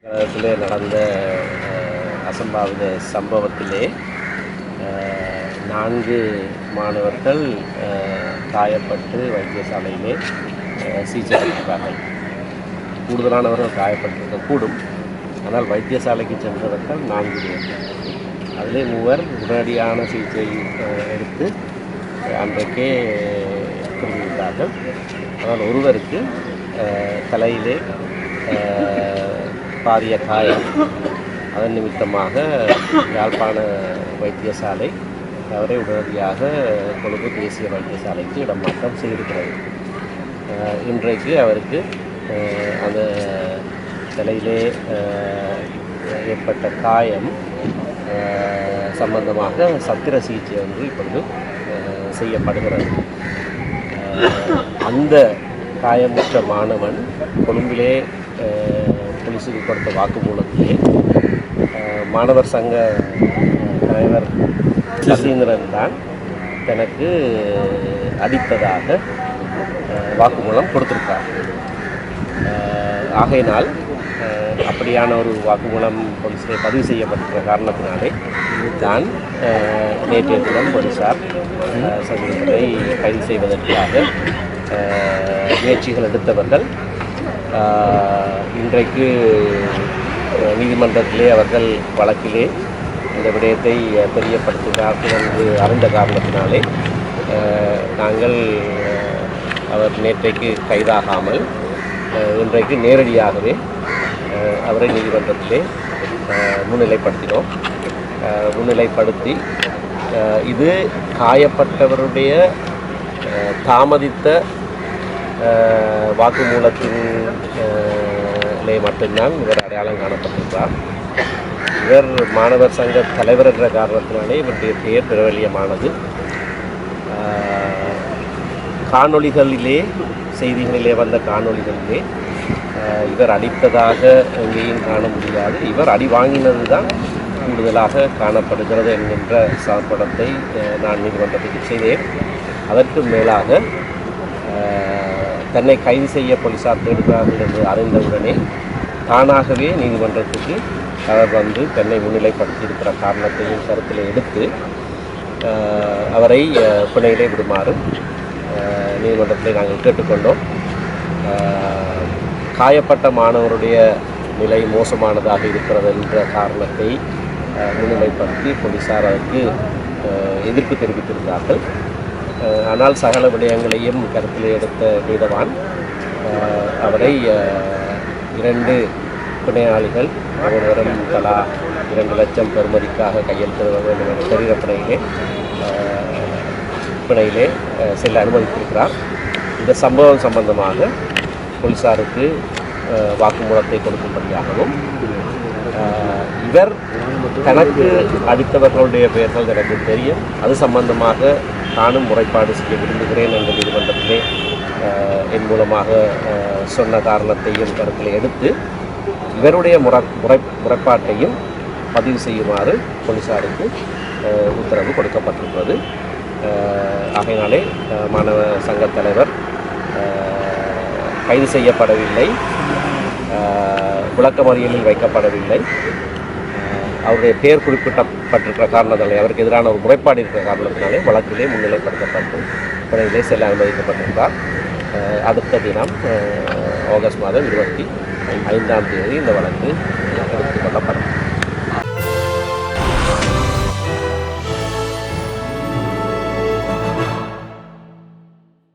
நடந்த அசம்பாவித சம்பவத்திலே 4 மாணவர்கள் காயப்பட்டு வைத்தியசாலையிலே சிகிச்சை அளிக்கிறார்கள். கூடுதலானவர்கள் காயப்பட்டிருக்கக்கூடும். ஆனால் வைத்தியசாலைக்கு சென்றவர்கள் 4 பேர். அதிலே 3 உடனடியான சிகிச்சை எடுத்து அன்றைக்கே திரும்பிவிட்டார்கள். ஆனால் ஒருவருக்கு தலையிலே பாரிய காயம். அதன் நிமித்தமாக யாழ்ப்பாண வைத்தியசாலை அவரை உடனடியாக கொழும்பு தேசிய வைத்தியசாலைக்கு இடமாற்றம் செய்திருக்கிறது. இன்றைக்கு அவருக்கு அந்த தலையிலே ஏற்பட்ட காயம் சம்பந்தமாக சத்திர சிகிச்சை ஒன்று இப்பொழுது செய்யப்படுகிறது. அந்த காயமுற்ற மாணவன் கொழும்பிலே போலீஸுக்கு கொடுத்த வாக்குமூலத்திலே மாணவர் சங்க தலைவர் சசீந்திரன் தான் தனக்கு அடித்ததாக வாக்குமூலம் கொடுத்திருக்கார். ஆகையினால் அப்படியான ஒரு வாக்குமூலம் போலீஸிலே பதிவு செய்யப்பட்டிருக்கிற காரணத்தினாலே தான் நேற்றைய தினம் போலீஸார் சசீந்திரனை கைது செய்வதற்காக முயற்சிகள் எடுத்தவர்கள் இன்றைக்கு நீதிமன்றத்திலே அவர்கள் வழக்கிலே இந்த விடயத்தை தெரியப்படுத்தினார்கள் என்று அறிந்த காரணத்தினாலே நாங்கள் அவர் நேற்றைக்கு கைதாகாமல் இன்றைக்கு நேரடியாகவே அவரை நீதிமன்றத்திலே முன்னிலைப்படுத்தினோம். முன்னிலைப்படுத்தி இது காயப்பட்டவருடைய தாமதித்த வாக்குமூலத்திலே மட்டும்தான் இவர் அடையாளம் காணப்பட்டிருக்கிறார். இவர் மாணவர் சங்க தலைவர் என்ற காரணத்தினாலே இவருடைய பெயர் பிரபல்யமானது. காணொளிகளிலே செய்திகளிலே வந்த காணொளிகளிலே இவர் அடித்ததாக எங்கேயும் காண முடியாது. இவர் அடி வாங்கினது தான் கூடுதலாக காணப்படுகிறது என்கின்ற சார்படத்தை நான் நீதிமன்றத்துக்கு செய்தேன். அதற்கு மேலாக தன்னை கைது செய்ய போலீசார் தேடுகிறார்கள் என்று அறிந்தவுடனே தானாகவே நீதிமன்றத்துக்கு அவர் வந்து தன்னை முன்னிலைப்படுத்தியிருக்கிற காரணத்தையும் கருத்தில் எடுத்து அவரை பிணையிலே விடுமாறு நீதிமன்றத்தில் நாங்கள் கேட்டுக்கொண்டோம். காயப்பட்ட மாணவருடைய நிலை மோசமானதாக இருக்கிறது என்ற காரணத்தை முன்னிலைப்படுத்தி போலீசார் அதற்கு எதிர்ப்பு தெரிவித்திருந்தார்கள். ஆனால் சகல விடயங்களையும் கருத்தில் எடுத்த நீதவான் அவரை 2 பிணையாளிகள் ஒவ்வொருவரும் தலா 2 லட்சம் பெறுமதிக்காக கையெழுத்திட வேண்டும் என்ற சரீர பிணையிலே செல்ல அனுமதித்திருக்கிறார். இந்த சம்பவம் சம்பந்தமாக போலீசாருக்கு வாக்குமூலத்தை கொடுக்கும்படியாகவும் இவர் தனக்கு அடித்தவர்களுடைய பெயர்கள் எனக்கு தெரியும், அது சம்பந்தமாக நானும் முறைப்பாடு செய்ய விரும்புகிறேன் என்ற நீதிமன்றத்திலே என் மூலமாக சொன்ன காரணத்தையும் கருத்தில் எடுத்து இவருடைய முறைப்பாட்டையும் பதிவு செய்யுமாறு போலீசாருக்கு உத்தரவு கொடுக்கப்பட்டிருக்கிறது. ஆகையினாலே மாணவ சங்க தலைவர் கைது செய்யப்படவில்லை, விளக்கமறியலில் வைக்கப்படவில்லை. அவருடைய பெயர் குறிப்பிடப்பட்டிருக்கிற காரணத்தினாலே, அவருக்கு எதிரான ஒரு முறைப்பாடு இருக்கிற காரணத்தினாலே வழக்கிலே முன்னிலைப்படுத்தப்பட்டு பிணையிலே செல்ல அனுமதிக்கப்பட்டிருந்தார். அடுத்த தினம் ஆகஸ்ட் மாதம் 25ஆம் தேதி இந்த வழக்கு